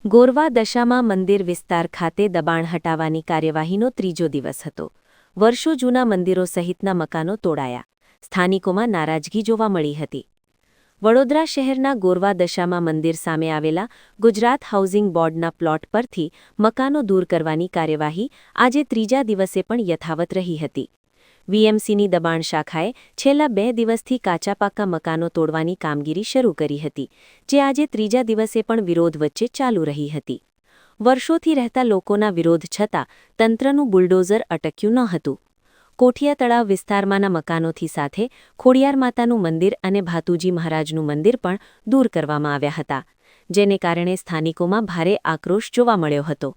ગોરવા દશામા મંદિર વિસ્તાર ખાતે દબાણ હટાવવાની કાર્યવાહીનો ત્રીજો દિવસ હતો. વર્ષો જૂના મંદિરો સહિતના મકાનો તોડાયા. સ્થાનિકોમાં નારાજગી જોવા મળી હતી. વડોદરા શહેરના ગોરવા દશામા મંદિર સામે આવેલા ગુજરાત હાઉસિંગ બોર્ડના પ્લોટ પરથી મકાનો દૂર કરવાની કાર્યવાહી આજે ત્રીજા દિવસે પણ યથાવત રહી હતી. વીએમસીની દબાણ શાખાએ છેલ્લા 2 દિવસથી કાચા પાકા મકાનો તોડવાની કામગીરી શરૂ કરી હતી, જે આજે ત્રીજા દિવસે પણ વિરોધ વચ્ચે ચાલુ રહી હતી. વર્ષોથી રહેતા લોકોના વિરોધ છતાં તંત્રનું બુલડોઝર અટક્યું ન હતું. કોઠિયા તળાવ વિસ્તારમાંના મકાનોથી સાથે ખોડિયાર માતાનું મંદિર અને ભાતુજી મહારાજનું મંદિર પણ દૂર કરવામાં આવ્યા હતા, જેને કારણે સ્થાનિકોમાં ભારે આક્રોશ જોવા મળ્યો હતો.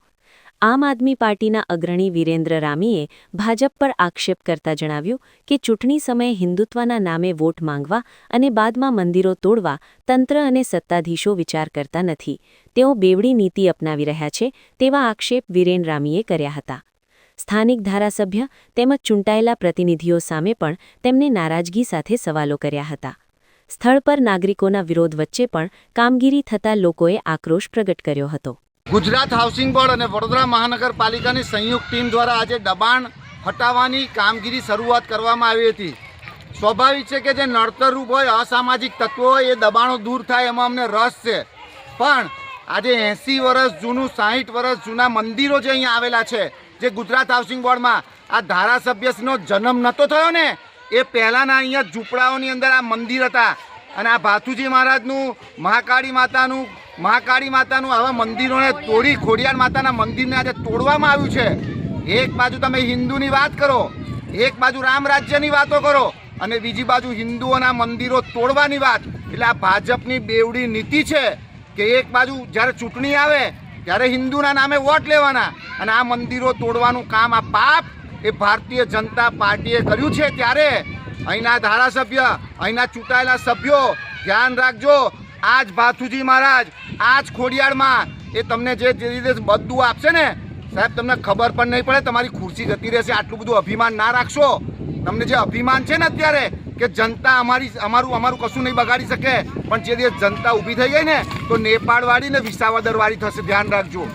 આમ આદમી પાર્ટીના અગ્રણી વિરેન્દ્ર રામીએ ભાજપ પર આક્ષેપ કરતા જણાવ્યું કે ચૂંટણી સમયે હિન્દુત્વના નામે વોટ માંગવા અને બાદમાં મંદિરો તોડવા તંત્ર અને સત્તાધીશો વિચાર કરતા નથી. તેઓ બેવડી નીતિ અપનાવી રહ્યા છે તેવા આક્ષેપ વિરેન રામીએ કર્યા હતા. સ્થાનિક ધારાસભ્ય તેમજ ચૂંટાયેલા પ્રતિનિધિઓ સામે પણ તેમને નારાજગી સાથે સવાલો કર્યા હતા. સ્થળ પર નાગરિકોના વિરોધ વચ્ચે પણ કામગીરી થતાં લોકોએ આક્રોશ પ્રગટ કર્યો હતો. ગુજરાત હાઉસિંગ બોર્ડ અને વડોદરા મહાનગરપાલિકાની સંયુક્ત ટીમ દ્વારા આજે દબાણ હટાવવાની કામગીરી શરૂઆત કરવામાં આવી હતી. સ્વાભાવિક છે કે જે નડતરરૂપ હોય, અસામાજિક તત્વો હોય, એ દબાણો દૂર થાય એમાં અમને રસ છે. પણ આજે 80 વર્ષ જૂનું, 60 વર્ષ જૂના મંદિરો જે અહીંયા આવેલા છે, જે ગુજરાત હાઉસિંગ બોર્ડમાં આ ધારાસભ્યશ્રીનો જન્મ નહોતો થયો ને, એ પહેલાંના અહીંયા ઝૂંપડાઓની અંદર આ મંદિર હતા. અને આ ભાતુજી મહારાજનું, મહાકાળી માતાનું આવા મંદિરોને તોડી ખોડિયાર માતાના મંદિરને આજે તોડવામાં આવ્યું છે. એક બાજુ તમે હિન્દુની વાત કરો, એક બાજુ રામ રાજ્યની વાતો કરો અને બીજી બાજુ હિન્દુઓના મંદિરો તોડવાની વાત. એટલે આ ભાજપની બેવડી નીતિ છે કે એક બાજુ જ્યારે ચૂંટણી આવે ત્યારે હિન્દુના નામે વોટ લેવાના અને આ મંદિરો તોડવાનું કામ, આ પાપ એ ભારતીય જનતા પાર્ટીએ કર્યું છે. ત્યારે અહીંના ધારાસભ્ય, અહીંના ચૂંટાયેલા સભ્યો ધ્યાન રાખજો. આજ ભાતુજી મહારાજ, આજ ખોડિયારમાં એ તમને જે રીતે બધું આપશે ને સાહેબ, તમને ખબર પણ નહીં પડે, તમારી ખુરશી જતી રહેશે. આટલું બધું અભિમાન ના રાખશો. તમને જે અભિમાન છે ને અત્યારે કે જનતા અમારું કશું નહીં બગાડી શકે, પણ જે દિવસ જનતા ઊભી થઈ ગઈ ને તો નેપાળવાળી ને વિસાવદરવાળી થશે. ધ્યાન રાખજો.